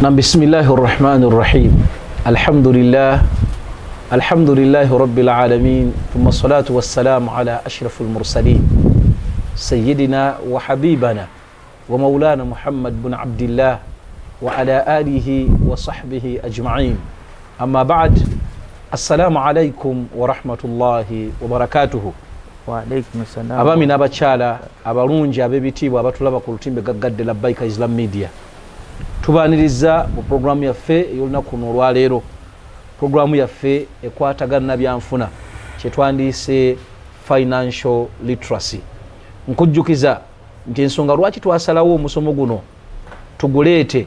بسم الله الرحمن الرحيم الحمد لله رب العالمين ثم الصلاة والسلام على أشرف المرسلين سيدنا وحبيبنا ومولانا محمد بن عبد الله وعلى آله وصحبه أجمعين أما بعد السلام عليكم ورحمة الله وبركاته. وعليكم السلام. أبامي نباتشالا أبارونجي أبيبتي وأباتولابا كولتين بقد لبايك إسلام ميديا tubaniriza mu programu yaffe ey'olunaku luno olwaleero. Programu yaffe ekwatagana na byanfuna kyetwandiise financial literacy. Nkujjukiza nti ensonga lwaki twasalawo omusomo guno tuguleete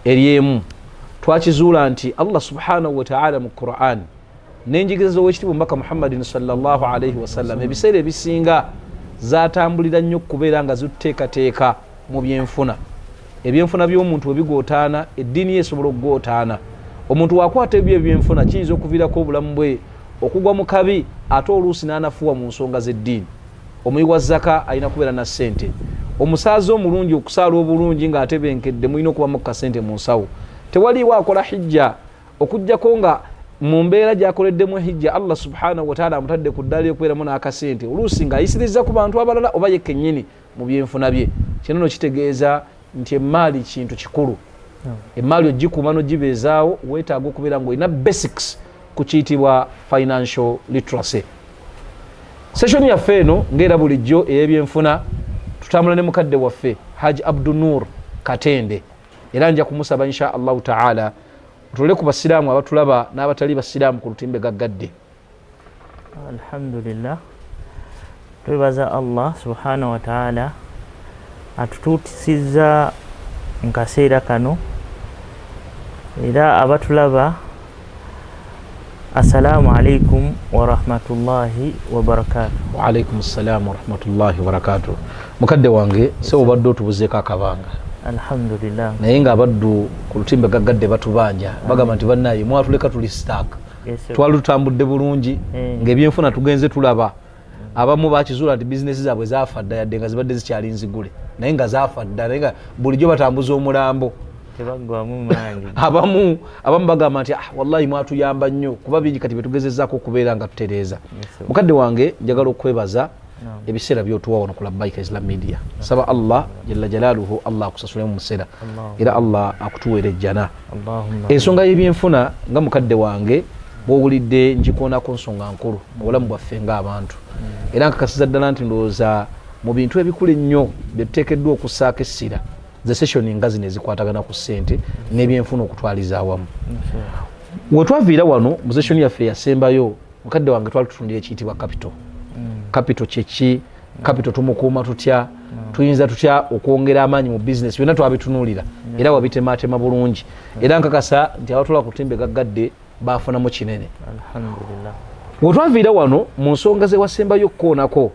eryemu twakizuula nti Allah subhanahu wa ta'ala mu Qur'an n'enjigiriza w'ekitiibwa Omubaka Muhammadin sallallahu alayhi wasallam ebiseera ebisinga zaatambulira nnyo okubeera nga zituteekateeka mu byenfuna. Ebyenfuna by'omuntu ebigootaana eddiini esobola okugootaana. Omuntu wakwata ebyenfuna kiyinza okuviirako obulamu bwe okugwa mu kabi ate oluusi n'anafuwa mu nsonga z'eddiini. Omuyi wa zaka alina kubeera na ssente. Omusaazi omulungi okusaala obulungi ng'atebenkedde mulina okubamu kasente mu nsawo. Tewaliiwo akola hijja okuggyako nga mu mbeera gy'akoleddemu hijja Allah subhanahu wa ta'ala amutadde ku ddaala okubeeramu n'akasente oluusi ng'ayisiriza ku bantu abalala oba ye kennyini mu byenfuna bye. Kino nno kitegeeza nti emaali kintu kikulu. Emaali ogikuuma n'ogibeezaawo weetaaga okubeera ng'olina basics ku kiyitibwa financial literacy. Session yaffe eno ng'era bulijjo ey'ebyenfuna tutambula ne mukadde waffe Haji Abdu Noor Katende, era nja kumusaba insha Allahu ta'ala tutule ku basiraamu abatulaba n'abatali basiraamu ku lutimbe gaggadde. Alhamdulillah, twebaza Allah subhanahu wa ta'ala atutuutisizza mu kaseera kano, era abatulaba assalamu alaikum wa rahmatullahi wa barakatuh. Wa alaikum assalam wa rahmatullahi wa barakatuh. Mukadde wange sewo badde otubuzeeko akabanga. Alhamdulillah. Naye nga abaddu ku lutimbe gaggadde batubanja bagamba nti bannaye mwatuleka tuli stack. Twali tutambudde bulungi ng'ebyenfuna tugenze tulaba abamu bakizuula nti bizinesi zaabwe zaafa dda yadde nga zibadde zikyali nzigule, naye nga zaafa dda, naye nga bulijjo batambuza omulambo. Tebaggwamu maanyi. Abamu bagamba nti wallahi mwatuyamba nnyo kuba bingi kati betugezezzaako okubeera nga tutereeza. Mukadde wange njagala okwebaza ebiseera by'otuwa wano ku Labbaika Islam Media. Saba Allah jalla jalaaluhu Allah akusasule mu museera era Allah akutuweera ejjana. Ensonga y'ebyenfuna nga mukadde wange bw'owulidde njikoonako nsonga nkulu mu bulamu bwaffe ng'abantu, era nkakasiza ddala nti ndowooza mu bintu ebikulu ennyo bye tuteekeddwa okussaako essira ze session nga zino ezikwatagana ku ssente n'ebyenfuna okutwaliza awamu. We twaviira wano mu session yaffe yasembayo mukadde wange twali tutundira ekiyitibwa capital. Capital kyeki? Capital tumukuuma tutya? Tuyinza tutya okwongera amaanyi mu business? Byonna twabitunuulira era wabitemaatema bulungi, era nkakasa nti abatula ku timbe gaggadde baafunamu kinene. Alhamdulillah. We twaviira wano mu nsonga ze wasembayo okukoonako,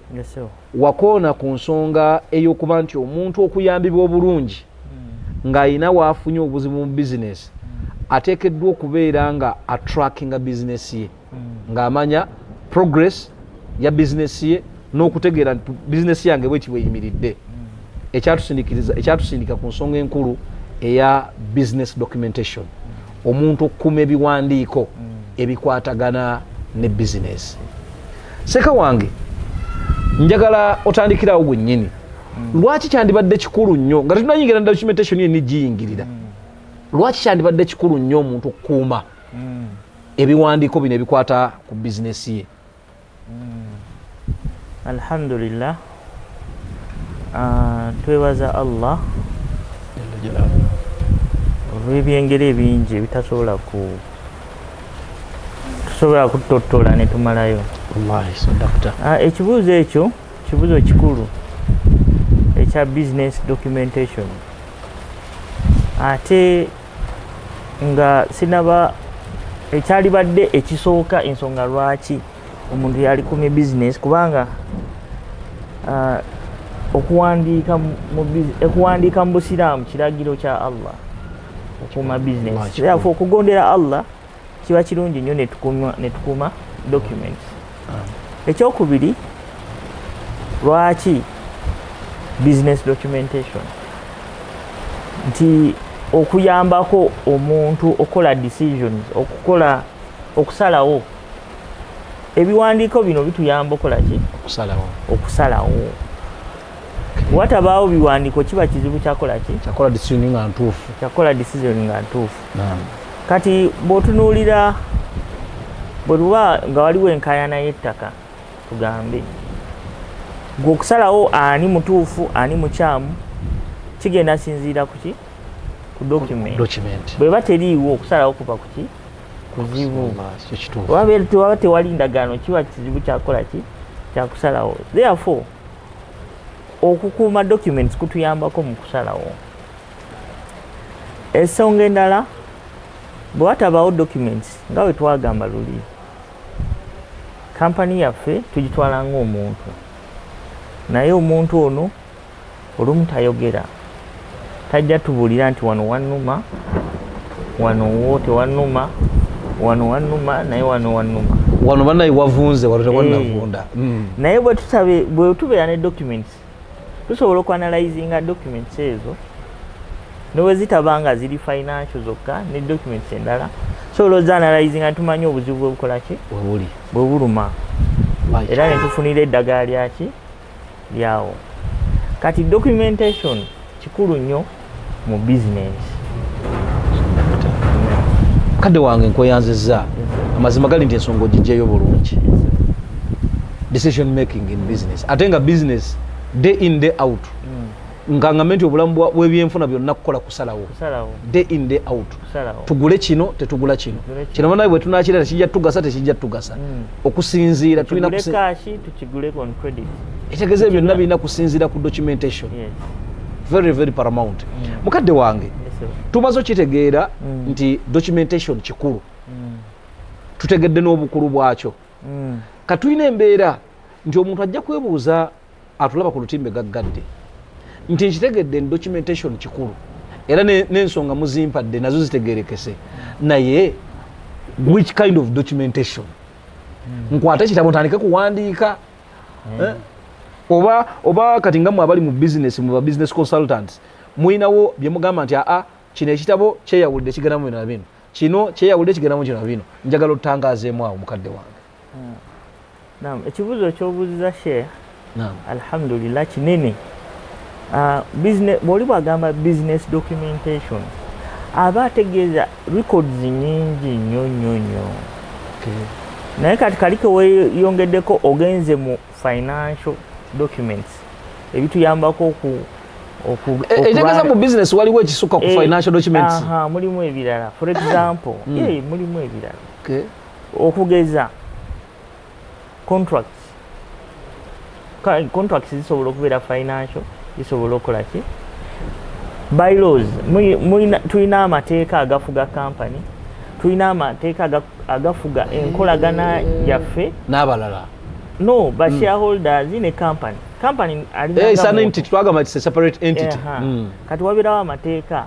wakoona ku nsonga ey'okuba nti omuntu okuyambibwa obulungi ng'ayina waafunye obuzibu mu bizinesi ateekeddwa okubeera nga atrackinga bizinesi ye, ng'amanya progress ya bizinesi ye n'okutegeera nti bizinesi yange bw'eki bweyimiridde. Ekyatusindika ku nsonga enkulu eya business documentation, omuntu okukuuma ebiwandiiko ebikwatagana ne bizinesi. Seka wange njagala otandikirawo gwennyini, lwaki kyandibadde kikulu nnyo nga tunayingira na documentation yenni giyingirira, lwaki kyandibadde kikulu nnyo omuntu okukuuma ebiwandiiko bino ebikwata ku bizinesi ye? Alhamdulillah, twebaza Allah olw'ebyengeri ebingi ebitasobola tusobola kutottola ne tumalayo. Wallahi sadaqta. Ekibuuzo ekyo kibuuzo kikulu ekya business documentation, ate nga sinaba ekyalibadde ekisooka ensonga lwaki omuntu yalikumye business, kubanga okuwandiika mu busiraamu kiragiro kya Allah okukuuma business. Therefore okugondera Allah kiba kirungi nnyo ne tukuuma documents. Ekyokubiri, lwaki business documentation? Nti okuyambako omuntu okola decisions, okusalawo. Ebiwandiiko bino bituyamba okola ki? Okusalawo. Watabaawo biwandiiko kiba kizibu kyakola ki? Kyakola decision nga ntuufu. Kyakola decision nga ntuufu. Kati bw'otunuulira bwe luba nga waliwo enkaayana y'ettaka tugambe gwe okusalawo ani mutuufu ani mukyamu kigenda sinziira ku ki? Ku document. Bweba teriiwo okusalawo kuba ku ki? Kuzibu. Waba tewali ndagaano kiba kizibu kyakola ki? Kyakusalawo. Therefore okukuuma documents kutuyambako mu kusalawo. Ensonga endala bwe watabaawo documents nga bwe twagamba luli kampani yaffe tugitwala ng'omuntu naye omuntu ono olumu tayogera tajja tubuulira nti wano wannuma wano wo tewannuma wano wannuma naye wano wannuma wano bannaye wavunze wano tewannavunda. Naye bwe tubeera ne documents tusobola okuanalyzinga documents ezo nowe zitabanga ziri financial zokka ne documents endala sobola ozaanalyzinga tumanye obuzibu bwe bukola ki? Bwe buluma. Era ne tufunira eddagala lyaki? Lyawo. Kati documentation kikulu nnyo mu business. Kadde wange nkweyanzizza amazima gali nti ensonga ogijjayo bulungi. Decision making in business. Ate nga business day in day out. Ngangame nti obulamu bw'ebyenfuna byonna kukola kusalawo. Day in day out. Tugule kino tetugula kino. Kino banaye bwe tunaakirera kijja tugasa tekijja tugasa. Okusinziira tulina kashi tukigule on credit. Ekitegeeza byonna birina kusinziira ku documentation. Very very paramount. Mukadde wange tumaze okitegeera nti documentation kikulu. Tutegedde n'obukulu bwakyo. Katulina embeera nti omuntu ajja kwebuuza atulaba ku lutimbe gaggadde nti nkitegedde documentation kikulu era n'ensonga muzimpadde nazo zitegeerekese naye which kind of documentation? Nkwate ekitabo ntandike kuwandiika oba kati nga mmwe abali mu business mu business consultants muyinawo bye mugamba nti kino ekitabo kyeyawulidde kiganamu bino na bino kino kyeyawulidde kiganamu kino na bino njagala otangaazeemu awo mukadde wange. Ekibuuzo ky'obuuziza Sheikh alhamdulillah kinene. Business bw'oli bwagamba business documentation aba ategeeza records nyingi nnyo. Naye kati kaliko weeyongeddeko ogenze mu financial documents ebituyambako etegeeza mu business waliwo ekisukka ku financial documents. Mulimu ebirala for example mulimu ebirala okugeza contracts zisobola okubeera financial zisobola okukola ki? Bylaws tulina amateeka agafuga company tulina amateeka agafuga enkolagana yaffe n'abalala ba shareholders ne company it's an entity twagamba it's a separate entity. Kati wabeerawo amateeka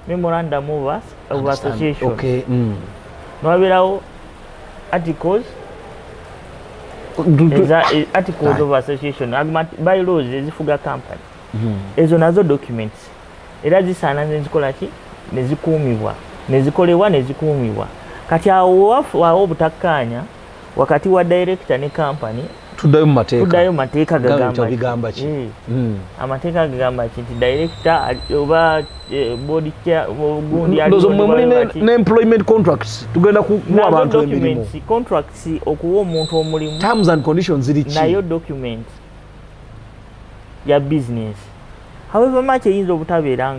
memorandum of association wabeerawo articles of association bylaws ezifuga company ezo nazo documents era zisaana nezikola ki? Nezikuumibwa nezikolebwa nezikuumibwa. Kati awo obutakkaanya wakati wa director ne company tuddayo mu mateeka gagamba ki? Amateeka gagamba ki nti director oba board chair gundi n'employment contracts tugenda kuwa abantu emirimu contracts okuwa omuntu omulimu terms and conditions ziri ki? Nayo document ya business. However much eyinza obutabeera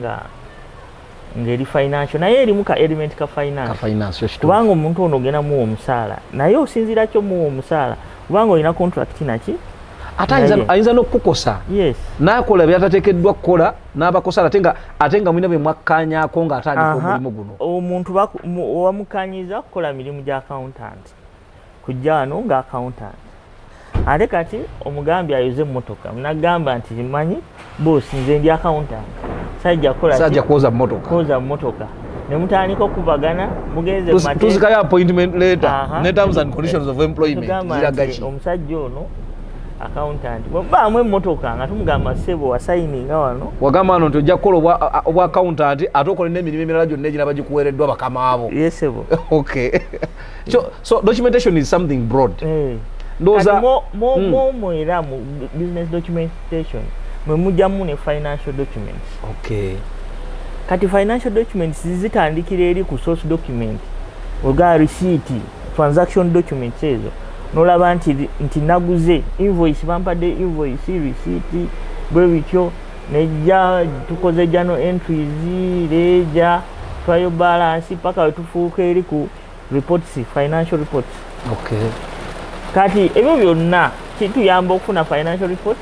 ng'eri financial naye erimu ka element ka finance kubanga omuntu ono ogenda muwa omusaala naye osinziira kyo muwa omusaala kubanga olina contract naki ate ayinza n'okukukosa n'akola byatateekeddwa kukola n'abakosa ate nga mulina bye mwakkaanyaako ng'atandika omulimu guno. Omuntu wamukanyiza kukola mirimu gya accountant kujja wano nga accountant ate kati omugambi ayoze emmotoka munagamba nti manyi bosi nze ndi accountant sajja kwoza mmotoka ne mutandika okubagana mugenze mu tuzikayo appointment letter ne terms and conditions of employment ziraga ki? Omusajja ono accountant bamwe emmotoka nga tumugamba sebo wasayininga wano wagamba wano nti ojja kukola obwa accountant ate okole n'emirimu emirala gyonna egiraba gikuweereddwa bakama abo. Yes sebo. Okay. So documentation is something broad. Ndoza mo era mu business documentation mwe mujjamu ne financial documents. Okay. Kati financial documents zitandikira eri ku source document oga receipt transaction documents ezo nolaba nti naguze invoice bampadde invoice receipt bwe bityo nejja tukoze journal entries leja trial balance paka wetufuuka eri ku reports financial reports. Okay. Kati ebyo byonna kituyamba okufuna financial reports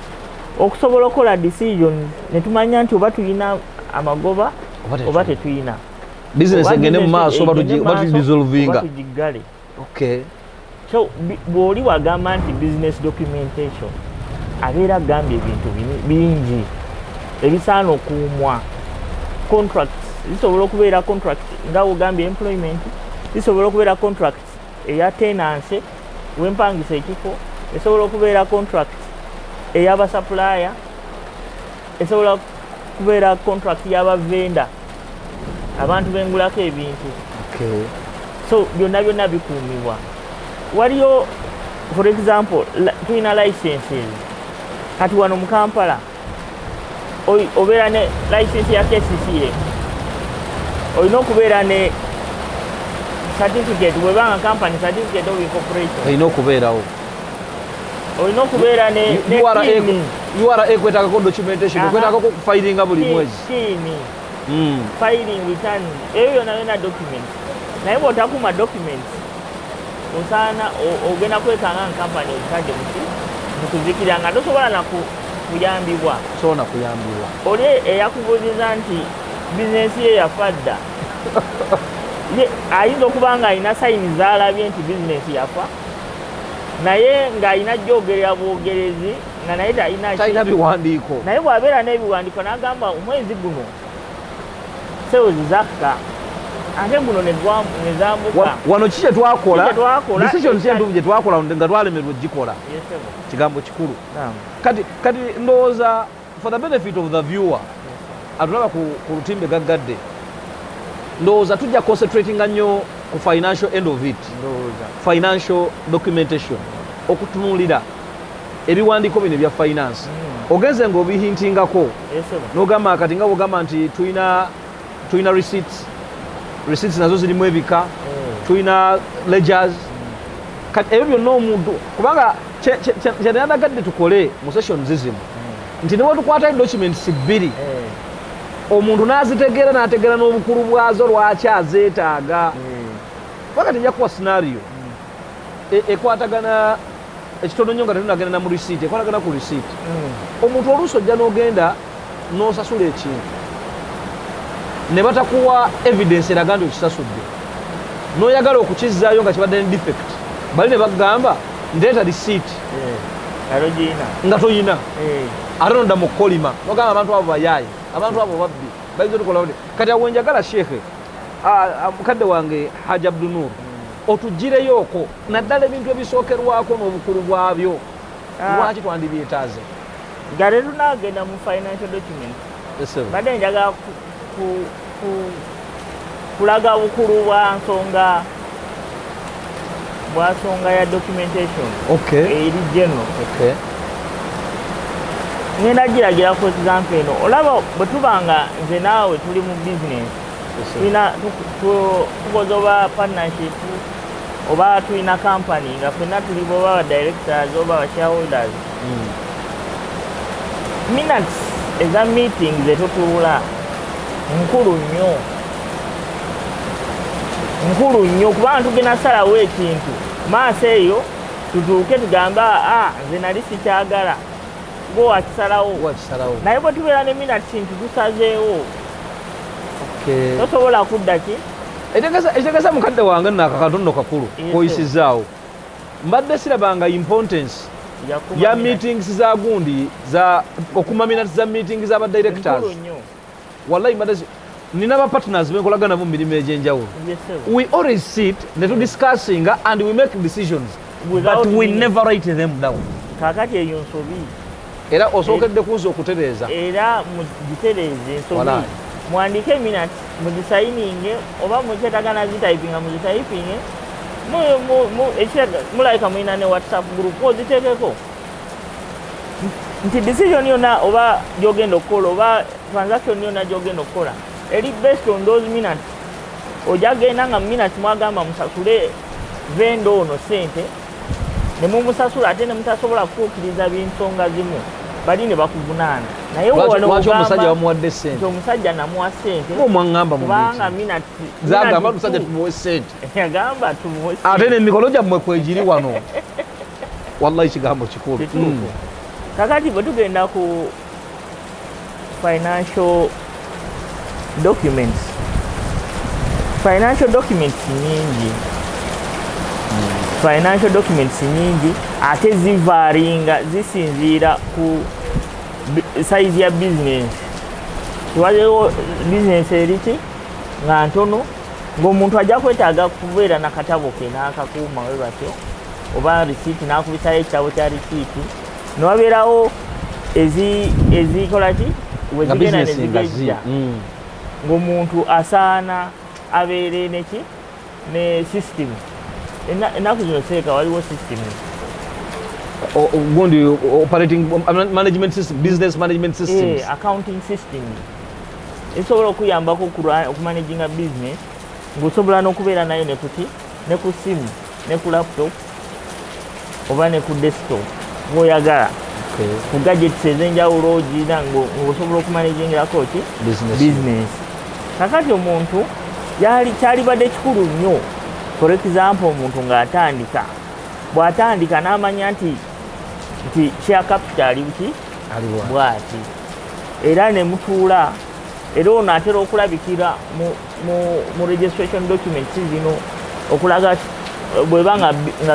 okusobola okola decisions netumanya nti oba tulina amagoba oba tetuyina business egende mu maaso oba tudissolvinga. Okay. So bw'oli wagamba nti business documentation abeera agambye ebintu bingi ebisaana okuumwa. Contracts zisobola okubeera contract nga ogambye employment, zisobola okubeera contract eya tenancy wempangisa ekifo, esobola okubeera contract ey'abasupplier, esobola kubeera contract y'abavenda abantu bengulako ebintu. Okay. So byonna bikuumibwa. Waliyo for example tulina licenses kati wano mu Kampala obeera ne license ya KCCA olina okubeera ne certificate webanga company certificate of incorporation olina okubeerawo, olina okubeera ne URA ekwetagako documentation ekwetagako kufilinga buli mwezi filing return eyo yonna document naye bw'otakuuma documents osaana ogenda kwekanga nkampani ekitadde mukuzikira nga tosobola nakuyambibwa. Soona kuyambibwa oli eyakubuuziza nti bizinesi ye yafa dda ayinza okuba nga alina sayini zaalabye nti bizinesi yafa naye ng'alina jjogerera bwogerezi nga naye talina biwandiiko, naye bw'abeera n'ebiwandiiko n'agamba omwezi guno sewo zizakka ate guno nezambuka wano ki kyetwakola decision kyentuufu gyetwakola nga twalemerwa ogikola kigambo kikulu. Kati ndowooza for the benefit of the viewer atulaba ku lutimbe gaggadde ndowooza tujja concentratinga nnyo ku financial end of it, financial documentation, okutunuulira ebiwandiiko bino ebya finance. Ogenze ng'obihintingako n'ogamba kati nga bw'ogamba nti tulina receipts nazo zirimu ebika, tulina ledgers. Kati ebyo byonna omuntu kubanga kyenandyagadde tukole mu sessions zizimu nti ne wetukwatayo documents bbiri omuntu n'azitegeera n'ategeera n'obukulu bwazo lwaki azeetaaga. Kubanga tejja kuwa scenario ekwatagana ekitono nnyo nga tetunagenda na mu receipt, ekwatagana ku receipt. Omuntu oluusi ojja n'ogenda n'osasula ekintu ne batakuwa evidence eraga nti okisasudde n'oyagala okukizzaayo nga kibadde ne defect bali ne bagamba ndeeta receipt nga toyina ate nodda mu kukolima nogamba abantu abo bayaayi, abantu abo babbi bayinza otukola kati awo njagala sheekhe mukadde wange Haji Abdu Noor otugireyooko naddala ebintu ebisookerwako n'obukulu bwabyo lwaki twandibyetaaze nga tetunagenda mu financial document badde njagala kulaga bukulu bwa nsonga ya documentation eri general. Ngenda giragira for example eno olaba bwe tubanga nze naawe tuli mu business tulina tukoze oba partnership oba tulina company nga ffenna tuli boba ba directors oba ba shareholders minutes eza meeting zetutuula nkulu nnyo kubanga tugenda salawo ekintu maaso eyo tutuuke tugamba nze nali sikyagala gwe wakisalawo naye bwe tubeera ne minutes kintu tusazeewo tosobola kudda ki ekitegeza mukadde wange nakakatondo kakulu koyisizaawo mbadde sirabanga importance ya meetings za gundi za okuma minutes za meetings za directors wallahi mbadde nina ba partners benkolagana mu mirimu egyenjawulo. We always sit ne to discussing and we make decisions but we never write them down. kakati eyo nsobi era osookedde kuza okutereeza era mugitereeze ensobi mwandike minutes mugisayininge oba mukyetagana zitayipinga muzitayipinge mulayika mulina ne whatsapp group oziteekeko nti decision yonna oba gyogenda okukola oba transaction yonna gyogenda okukola eri based on those minutes ojagenda nga minutes mwagamba musasule vendo ono sente ne mumusasula ate ne mutasobola kutuukiriza binsonga zimu bali ne bakuvunaana naye lwaki omusajja bamuwadde sente omusajja namuwa sente omwaŋŋamba kubanga minutes zagamba omusajja tumuwe sente yagamba tumuwe ate n'emikolo gyammwe kwegiri wano wallahi kigambo kikulu kakati bwe tugenda ku financial documents nyingi ate zivaaringa zisinziira ku size ya business. Waliwo business eriki nga ntono ng'omuntu ajja kwetaaga kubeera na katabo ke n'akakuuma we batyo oba risiiti n'akubisayo ekitabo kya risiiti newabeerawo ezikola ki wezigenda ne zigejja ng'omuntu asaana abeere neki ne system ennaku zino seeka waliwo system gundi operating management system, business management systems, accounting system esobola okuyambako okumanaginga business ng'osobola n'okubeera nayo ne kuki ne ku simu ne ku laptop oba ne ku desktop ng'oyagala ku gadgets ez'enjawulo ogirina ng'osobola okumanagingirako ki business. Kakati omuntu kyalibadde kikulu nnyo, for example omuntu ng'atandika bw'atandika n'amanya nti share capital ki bw'ati era ne mutuula era ono atera okulabikira mu registration documents zino okulaga bweba nga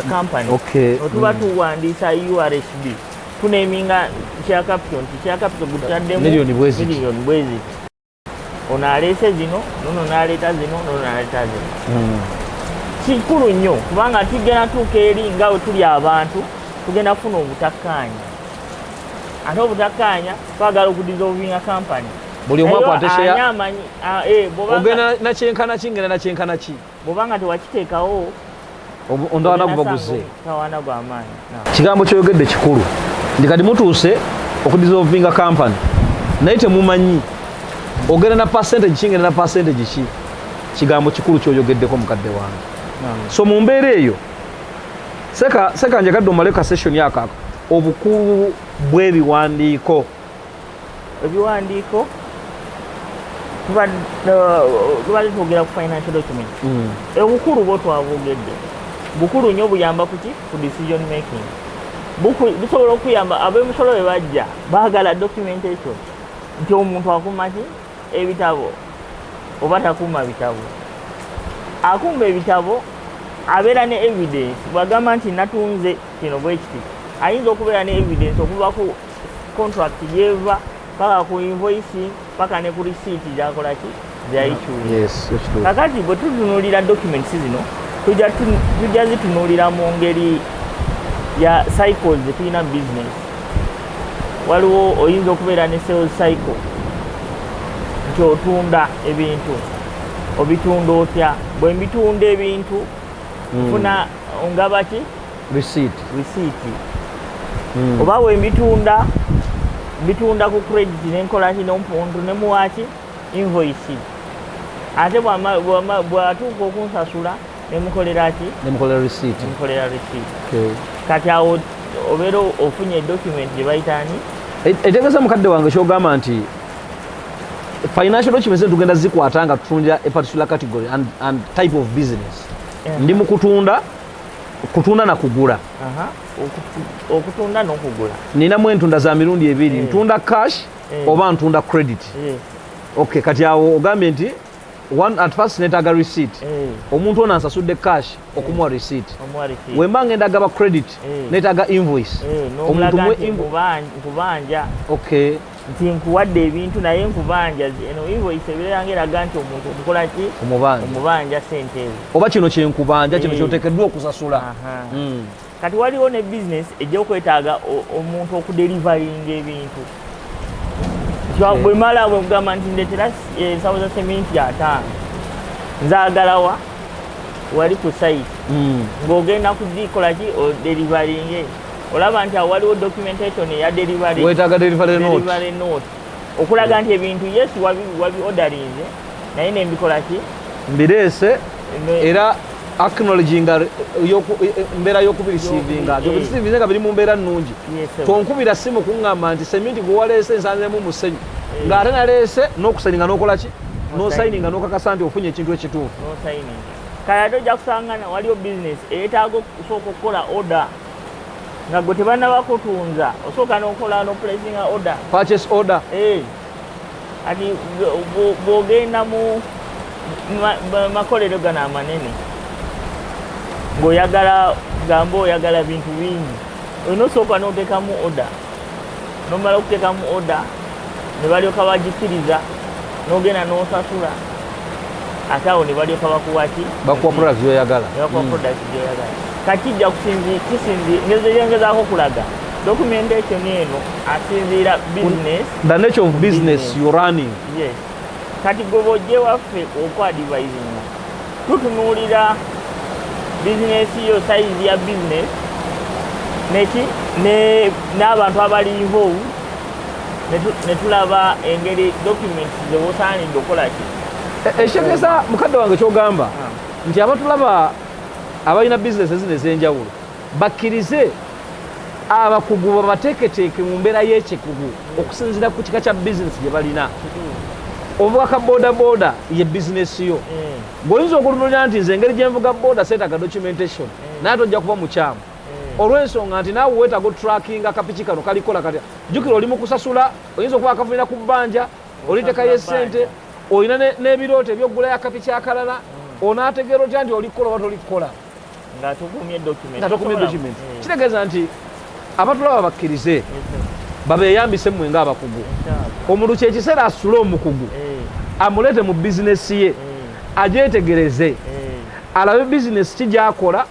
company otuba tuwandiisa URSB tuneminga share capital nti share capital gutaddemu million bwezi ono aleese zino nono n'aleeta zino nono n'aleeta zino kikulu nnyo kubanga tugenda tuuka eri nga we tuli abantu tugenda kufuna obutakkaanya ate obutakkaanya twagala okudissolvinga company buli omu akwate share ogenda nakyenkana ki ngenda nakyenkana ki bw'obanga tewakiteekawo ondawana gubaguze tawana gw'amaanyi. Kigambo kyoyogedde kikulu ndi kati mutuuse okudissolvinga company naye temumanyi ogenda na percentage ki ngenda na percentage ki. Kigambo kikulu kyoyogeddeko mukadde wange. So mu mbeera eyo seka njagadde omaleka session yakako obukulu bw'ebiwandiiko tubadde twogera ku financial document obukulu bwo twabwogedde bukulu nnyo buyamba kuki ku decision making busobola okuyamba ab'emisolo bwe bajja baagala documentation nti omuntu akuuma ki ebitabo oba takuuma bitabo akumba ebitabo abeera ne evidence bwagamba nti natunze kino bwe kiti ayinza okubeera ne evidence okuva ku contract yeva paka ku invoice paka ne ku receipt gyakola ki gyayikyuye. Kakati bwe tutunuulira documents zino tujja zitunuulira mu ngeri ya cycles zetulina business. Waliwo oyinza okubeera ne sales cycle nti otunda ebintu obitunda otya bwe mbitunda ebintu nfuna ngaba ki receipt oba bwe mbitunda ku credit nenkola ki nompuntu nemuwaki invoice ate bwatuuka okunsasula nemukolera ki nemukolera receipt. Kati awo obeera ofunye document gye bayitaani etegeeza mukadde wange kyogamba nti financial documents tugenda zikwata nga tutundira a particular category and type of business. Ndi mu kutunda na kugula. Okutunda n'okugula. Ninamu entunda za mirundi ebiri, ntunda cash oba ntunda credit. Okay, kati awo ogambye nti one at first netaga receipt. Omuntu ono ansasudde cash okumuwa receipt. Wemba ngenda gaba credit netaga invoice. Omuntu nkubanja. Okay. Nti nkuwadde ebintu naye nkubanja eno invoice ebeera ngeraga nti omuntu omukola ki omubanja sente ezo oba kino kyenkubanja kino kyoteekeddwa okusasula. kati waliwo ne business ejja okwetaaga omuntu okudelivaringa ebintu bwe mala bwe kugamba nti ndetera ensawo za sementi 5 nzaagalawa wali ku site ng'ogenda kudikola ki odelivaringe olaba nti awo waliwo documentation eya delivery wetaaga delivery note okulaga nti ebintu yes wabi ordarinze naye nembikola ki mbireese era acknowledginga mbeera y'okubirisiivinga obirisiivinze nga biri mu mbeera nnungi tonkubira simu kuŋŋamba nti sementi gwe waleese nsanzemu musenyu ng'ate naleese n'okusayininga n'okola ki n'osayininga n'okakasa nti ofunye ekintu ekituufu kale ate ojja kusangana waliwo business eyeetaaga okusooka okukola order nga gwe tebannabakutunza osooka n'okola n'oplacinga order purchase order ati bw'ogenda mu makolero gano amanene ng'oyagala gamba oyagala bintu bingi olina osooka n'oteekamu order nomala okuteekamu order ne balyoka bagikkiriza n'ogenda n'osasula ate awo ne balyoka bakuwaki bakuwa product gyoyagala kakijja ngezaako okulaga documentation eno asinziira business the nature of business you running yes kati gwe bojje waffe okwadvisinga tutunuulira bizinesi yo size ya business n'abantu abali involved ne tulaba engeri documents zewosaanidde okolaki ekitegeeza mukadde wange kyogamba nti abatulaba abalina bizinesi ezino ez'enjawulo bakkirize abakugu babateeketeeke mu mbeera y'ekikugu okusinziira ku kika kya bizinesi gye balina ovuga ka bodaboda ye bizinesi yo ng'oyinza okulunulira nti nze engeri gye nvuga boda seetaaga documentation naye tojja kuba mukyamu olw'ensonga nti naawe weetaaga otrackinga kapiki kano kalikola katya jjukira oli mu kusasula oyinza okuba akavulira ku bbanja oliteekayo essente olina n'ebirooto ebyokugulayo akapiki akalala onaategeera otya nti olikola oba tolikola nga tokumye document kitegeeza nti abatulaba bakkirize babeeyambise mmwe ng'abakugu omuntu kyekiseera asule omukugu amuleete mu bizinesi ye agyetegereze alabe bizinesi ki gy'akola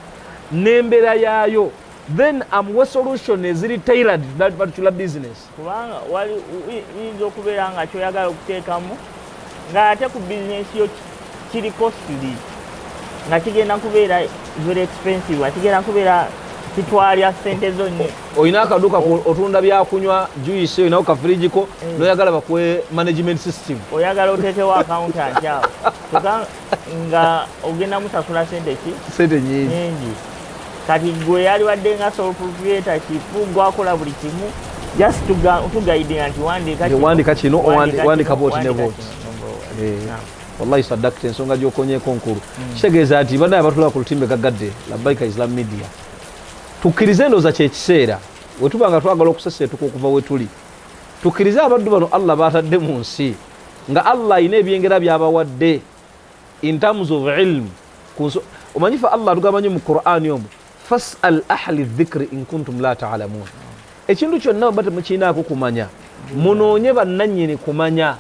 n'embeera yaayo then amuwe solution eziri tailored to that particular business kubanga wiyinza okubeera nga kyoyagala okuteekamu ng'ate ku bizinesi yo kiri costly nga kigenda kubeera very expensive nga kigenda kubeera kitwalya ssente zonni olina akaduuka otunda byakunywa juice olinawo kafirijiko noyagala bakuwe management system oyagala oteekewo accountant awo nga ogenda musasula sente nyingi kati gwe yali wadde nga sole proprietor kifu gwakola buli kimu just tugaidinga nti wandika kino wandika vote ne vote wallahi sadakta ensonga gy'okonyeeko nkulu kitegeeza nti banaye abatulaba ku lutimbe gaggadde Labbaika Islam Media tukkirize endowooza kyekiseera bwe tuba nga twagala okuseseetuka okuva we tuli tukkirize abaddu bano Allah baatadde mu nsi nga Allah ayina ebyengera byabawadde in terms of ilm omanyifa Allah atugamanyi mu Qur'ani omwo fas'al ahli dhikri in kuntum la ta'lamun ekintu kyonna bwe temukinaako kumanya munoonye bannannyini kumanya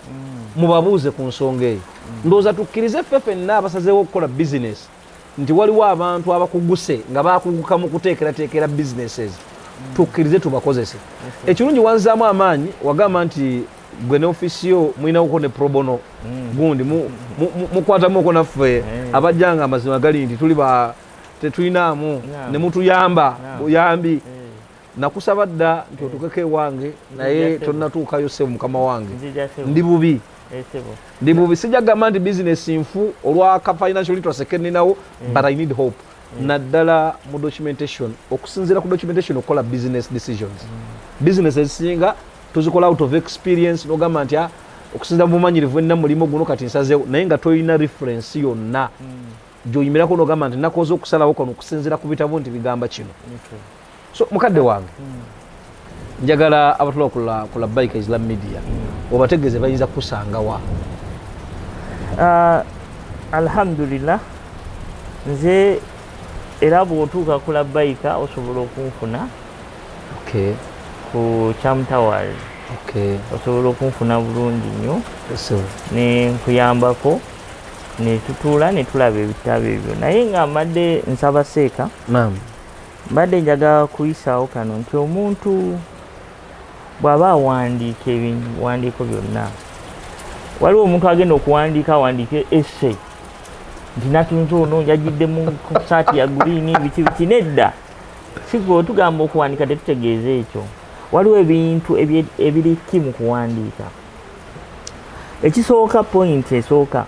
mubabuuze ku nsonga eyo ndowooza tukkirize ffe ffenna abasazeewo okukola bizinesi nti waliwo abantu abakuguse nga bakuguka mu kuteekerateekera businesses tukkirize tubakozese ekirungi wanzaamu amaanyi wagamba nti gwe ne ofisi yo mulinawo ne pro bono gundi mukwatamuoko naffe abajjanga amazima gali nti tuli tetulinamu ne mutuyamba buyambi nakusaba dda nti otukeko ewange naye tonnatuukayo ssebo mukama wange ndi bubi sijja kugamba nti bizinesi nfu olwa financial literacy keninawo but I need hope naddala mu documentation okusinziira ku documentation okukola business decisions business ezisinga tuzikola out of experience nogamba nti okusinziira mu bumanyirivu enna mulimo guno kati nsazeewo naye nga tolina reference yonna gy'oyimirako nogamba nti nakoze okusalawo kono okusinziira ku bitabo nti bigamba kino so mukadde wange njagala abatula ku Labbaika Islam Media obategeeze bayinza kusangawa alhamdulillah nze era bw'otuuka ku Labbaika osobola okunfuna ku Chamtawal osobola okunfuna bulungi nnyo ne nkuyambako ne tutuula ne tulaba ebitabo ebyo naye nga mbadde nsaba seeka mbadde njaga kuyisaawo kano nti omuntu bw'aba awandiika ebiwandiiko byonna, waliwo omuntu agenda okuwandiika awandiike essay nti natunze ono yajjidde mu saati ya guliini biki nedda. Sigwe tugamba okuwandiika tetutegeeza ekyo. Waliwo ebintu ebiri ki mu kuwandiika. Ekisooka, point esooka,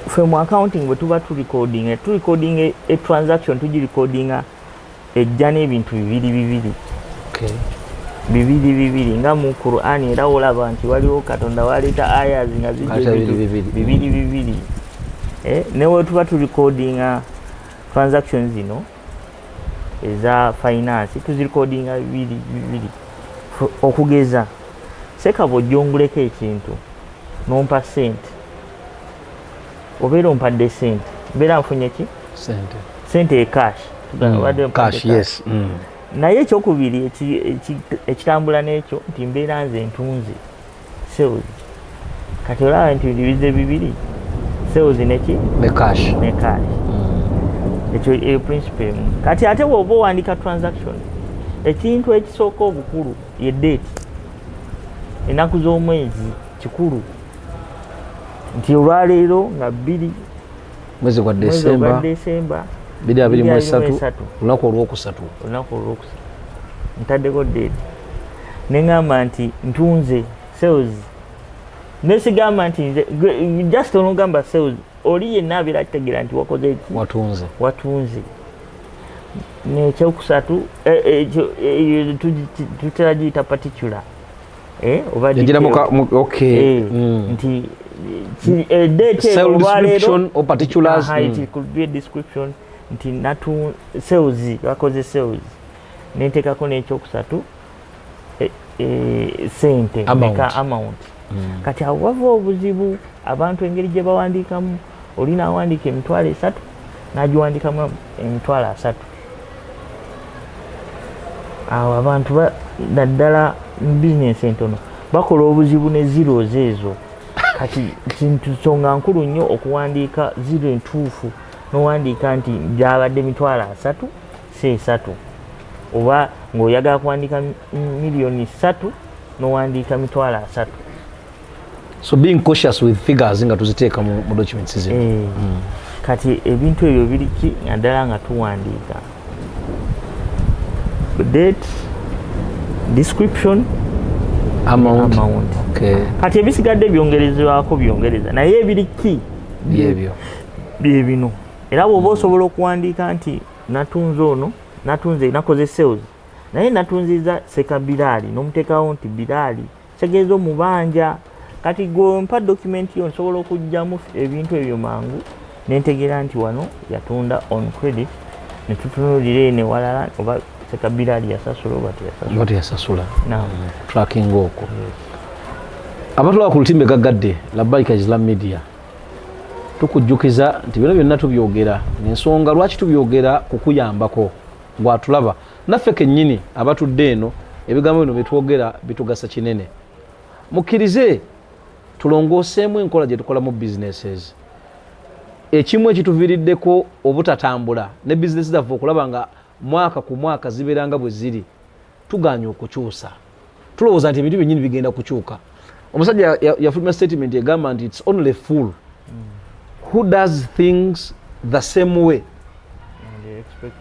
ffe mu accounting bwe tuba turecording a transaction tugirecordinga ejja n'ebintu bibiri bibiri nga mu Quran era olaba nti waliwo Katonda waleeta ayas nga zijja bibiri. Newe tuba turecordinga transactions zino eza finance tuzirecordinga bibiri okugeza sekaba ojjonguleko ekintu nompa sente obeera ompadde sente mbeera nfunye ki sente cash yes. Naye ekyokubiri ekitambula n'ekyo nti mbeera nze ntunze sales kati olaba nti bibize bibiri sales ne cash ekyo eyo principle emu. Kati ate bw'oba owandiika transaction ekintu ekisooka obukulu ye date, ennaku z'omwezi kikulu nti olwaleero nga 2 mwezi gwa December 2023 olunaku olwokusatu ntaddeko date neŋŋamba nti ntunze sales nesigamba nti nze just onogamba sales oli yenna abeera akitegeera nti wakoze eki watunze nekyokusatu tutera giyita particular nti date description or particulars it could be a description nti natu sales wakoze sales nentekako nekyokusatu sente amount. Kati awo wava obuzibu abantu engeri gye bawandiikamu, olina awandiika 3,000 n'agiwandiikamu 3,000. Awo abantu naddala mu bizinesi entono bakola obuzibu ne zeros ezo. Kati kintu nsonga nkulu nnyo okuwandiika zero entuufu n'owandiika nti byabadde 3,000 si 3 oba ng'oyagala kuwandiika million 3 n'owandiika 3,000. So being cautious with figures nga tuziteeka mu documents zino. Kati ebintu ebyo biriki naddala nga tuwandiika date, description, amount. Okay. Kati ebisigadde byongerezebwako byongereza naye ebiriki bye bino. Era bw'oba osobola okuwandiika nti natunze nakoze sales naye natunziza seka Bilal n'omuteekawo nti Bilal kitegeeza omubanja. Kati gwe mpa document yo nsobola okugyamu ebintu ebyo mangu nentegeera nti wano yatunda on credit ne tutunuulira ene walala oba seka Bilal yasasula oba teyasasula. Tracking okwo. Abatulaba ku lutimbe gaggadde Lwaki Islam Media tukujjukiza nti bino byonna tubyogera n'ensonga lwaki tubyogera kukuyambako gwatulaba naffe kennyini abatudde eno ebigambo bino byetwogera bitugasa kinene. Mukkirize tulongooseemu enkola gye tukola mu businesses. Ekimu ekituviiriddeko obutatambula ne bizinesi zaffe okulaba nga mwaka ku mwaka zibeeranga bwe ziri tuganye okukyusa. Tulowooza nti ebintu byennyini bigenda kukyuka. Omusajja yafulumya statement egamba nti it's only a fool who does things the same way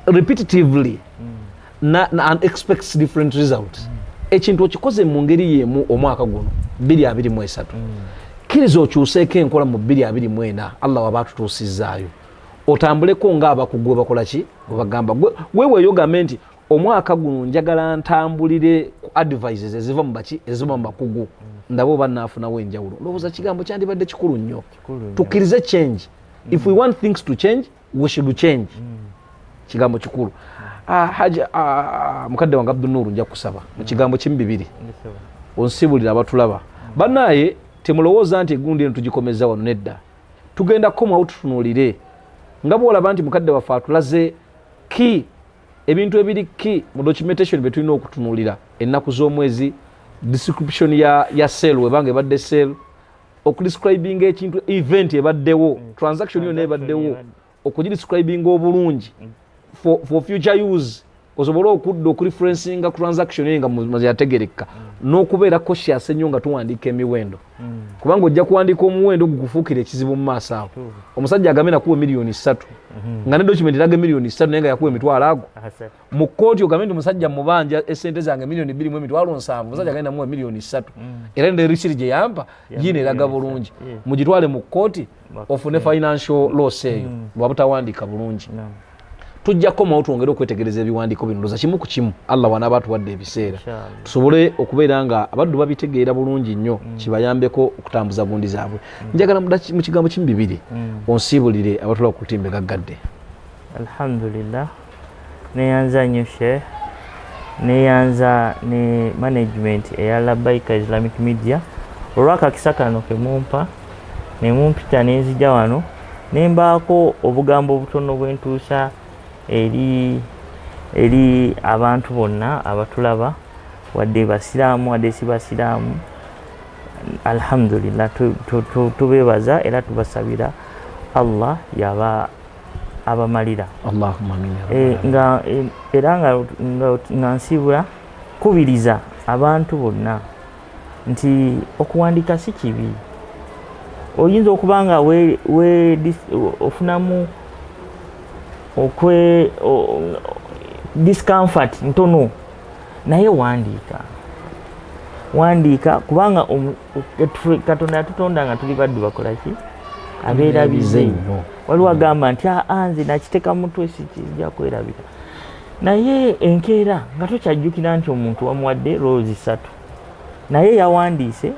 repetitively and expects different results. Ekintu okikoze mu ngeri yemu omwaka guno 2023 kiriza okyuseeko enkola mu 2024 Allah waba tutuusizaayo otambuleko ng'abakugwe bakola ki bagamba wewe ogambe nti omwaka guno njagala ntambulire ku advices eziva mu baki eziva mu bakugu ndabo bannaafunawo enjawulo. Ndowooza kigambo kyandibadde kikulu nnyo. Tukkirize change. If we want things to change we should change. Kigambo kikulu. Haja mukadde wange Abdu Noor nja kusaba mu kigambo kimu 2 onsibulira abatulaba bannaye temulowooza nti egundi eno tugikomeza wano nedda tugenda komawo tutunuulire nga bwolaba nti mukadde waffe atulaze ki ebintu ebiri ki mu documentation bye tulina okutunuulira ennaku z'omwezi description ya sale webanga ebadde sale okudescribing ekintu event ebaddewo transaction yonna ebaddewo okugidescribing obulungi for future use osobola okudda okureferencinga transaction nga muyategereka n'okubeera cautious ennyo nga tuwandiika emiwendo kubanga ojja kuwandiika omuwendo gukufuukira ekizibu mu maaso awo omusajja agambe nakuwa $3 nga ne document eraga $3 naye nga yakuwa emitwalo ago mu kkooti ogambe nti omusajja mubanja esente zange $2,700,000 omusajja agenda muwa $3 era ne risiri gye yampa giina eraga bulungi mugitwale mu kkooti ofune financial loss eyo lwabutawandiika bulungi tujja komawo twongere okwetegereza ebiwandiiko bino ndoza kimu ku kimu Allah wanaaba atuwadde ebiseera tusobole okubeera nga abaddu babitegeera bulungi nnyo kibayambeko okutambuza gundi zaabwe njagala mu kigambo kimu bibiri onsiibulire abatula ku lutimbe gaggadde. Alhamdulillah neyanza nnyo sheikh neyanza ne management eya Labaika Islamic Media olw'akakisa kano kemumpa nemumpita nenzija wano nembaako obugambo obutono bwentuusa eri abantu bonna abatulaba wadde basiraamu wadde si basiraamu. Alhamdulillah tubebaza era tubasabira Allah yaba abamalira Allahumma amin era nga nsibula kubiriza abantu bonna nti okuwandika si kibi oyinza okuba nga ofunamu discomfort ntono naye wandiika kubanga Katonda yatutonda nga tuli baddu bakolaki abeera bize waliwo agamba nti nze nakiteka mutwe sikijja kwerabika naye enkeera nga tokyajjukira nti omuntu wamuwadde roozi 3 naye yawandiise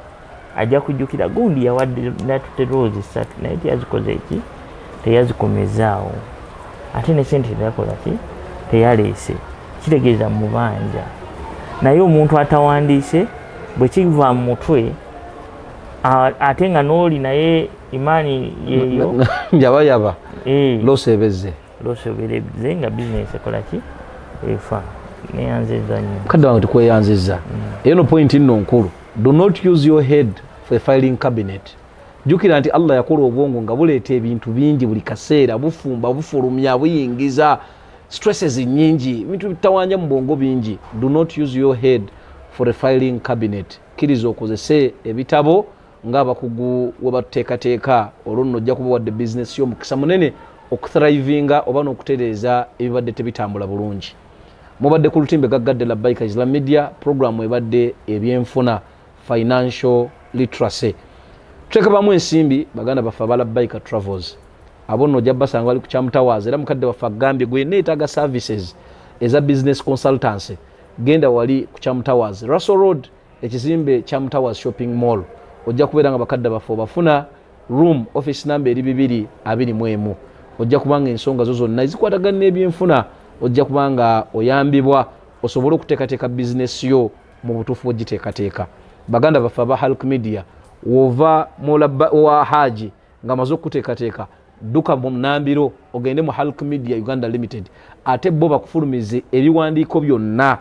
ajja kujjukira gundi yawadde natutte roozi 3 naye teyazikoze eki teyazikomezaawo ate ne sente teyakola ki teyaleese kitegeeza mubanja naye omuntu atawandiise bwe kiva mu mutwe ate nga n'oli naye imaani yeeyo yabayaba loseebeze nga bizinesi ekola ki efa neyanziza nnyo kadde wange tukweyanziza era no point nno nkulu do not use your head for a filing cabinet jukira nti Allah yakola obwongo nga buleeta ebintu bingi buli kaseera bufumba bufulumya buyingiza stresses nyingi bintu bitawanja mu bwongo bingi. Do not use your head for a filing cabinet kiriza okozese ebitabo ng'abakugu webateekateeka olwo nno ojja kuba wadde business y'omukisa munene okuthrivinga oba n'okutereeza ebibadde tebitambula bulungi. Mubadde ku lutimbe gaggadde Labaika Islam Media program ebadde ebyenfuna financial literacy tuteekabamu ensimbi baganda baffe aba Labaika Travels abo nno ojja basanga bali ku kyamutawaza era mukadde baffe agambye gwe neetaaga services eza business consultancy genda wali ku kyamutawaza Russell Road ekizimbe kyamutawaza shopping mall ojja kubeera nga bakadde baffe obafuna room office number eri 221 ojja kubanga ensonga zo zonna ezikwatagana n'ebyenfuna ojja kubanga oyambibwa osobole okuteekateeka business yo mu butuufu ogiteekateeka. Baganda baffe aba Halk Media wova wa haji nga maze okuteekateeka duka mu Nambiro ogende mu Halk Media Uganda Limited ate bo bakufulumize ebiwandiiko byonna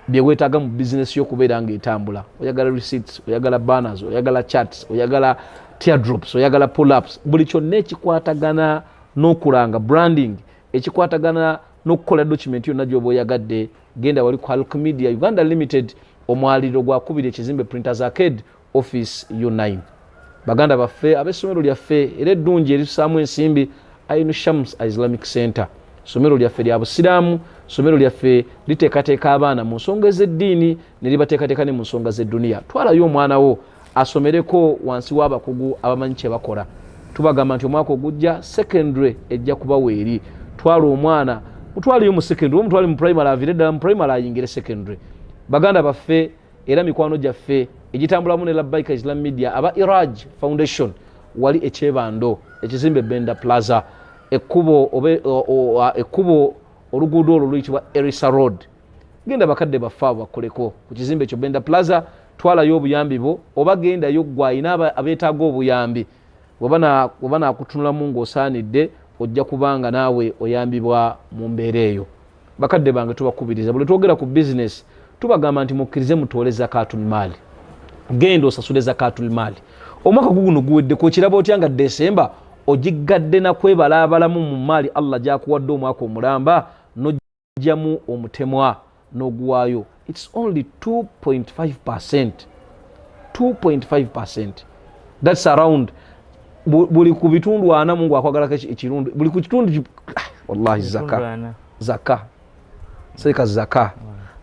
bye weetaaga mu business yo kubeera nga etambula. Oyagala receipts, oyagala banners, oyagala charts, oyagala teardrops, oyagala pull-ups, buli kyonna ekikwatagana n'okulanga branding ekikwatagana n'okukola document yonna gy'oba oyagadde genda wali ku Halk Media Uganda Limited omwaliro gwakubira ekizimbe Printers Arcade office U9. Baganda baffe ab'essomero lyaffe era eddungi eritusaamu ensimbi Ainu Shams Islamic Center somero lyaffe lya busiraamu somero lyaffe liteekateeka abaana mu nsonga ez'eddiini ne libateekateeka ne mu nsonga z'edduniya. Twalayo omwana wo asomereko wansi w'abakugu abamanyi kye bakola. Tubagamba nti omwaka ogujja secondary ejja kuba weeri. Twala omwana mutwaliyo mu secondary omutwali mu primary avire ddala mu primary ayingire secondary. Baganda baffe era mikwano gyaffe egitambulamu ne Labaika Islam Media aba Iraj Foundation wali ekyebando ekizimbe Benda Plaza ekkubo oluguudo olwo luyitibwa Erisa Road. Genda bakadde baffe abo bakoleko ku kizimbe ekyo Benda Plaza twalayo obuyambi bo oba gendayo ggwe ayina abeetaaga obuyambi oba naakutunulamu ng'osaanidde ojja kubanga naawe oyambibwa mu mbeera eyo. Bakadde bange tubakubiriza buli twogera ku business tubagamba nti mukkirize mutoole zakaatul maali genda osasule zakaatul maali. Omwaka guno guweddeko kiraba otya nga Desemba ogiggadde nakwebalaabalamu mu maali Allah gy'akuwadde omwaka omulamba nojjamu omutemwa n'oguwaayo, it's only 2.5%. 2.5%. That's around buli ku bitundu 40 Mungu akwagalako ekirundu, buli ku kitundu wallahi zaka seka zaka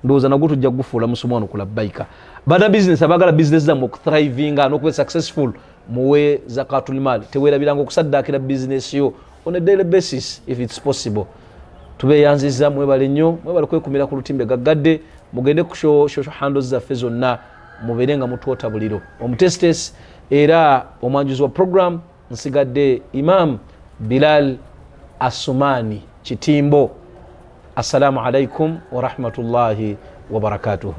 ndoza nagwo tujja kufuula musumwano ku labbaika. Bana business abagala business zamu thriving and okuba successful muwe zakatul mal, tewerabiranga okusaddakira business yo on a daily basis if it's possible. Tubeyanziza mwebale nnyo, mwebale kwekumira ku lutimbe gaggadde, mugende ku social handles zaffe zonna muberenga mutwota buliro omutestes era omwanjuzi wa program nsigadde Imam Bilal Asumani Kitimbo. Assalamu alaikum wa rahmatullahi wa barakatuhu.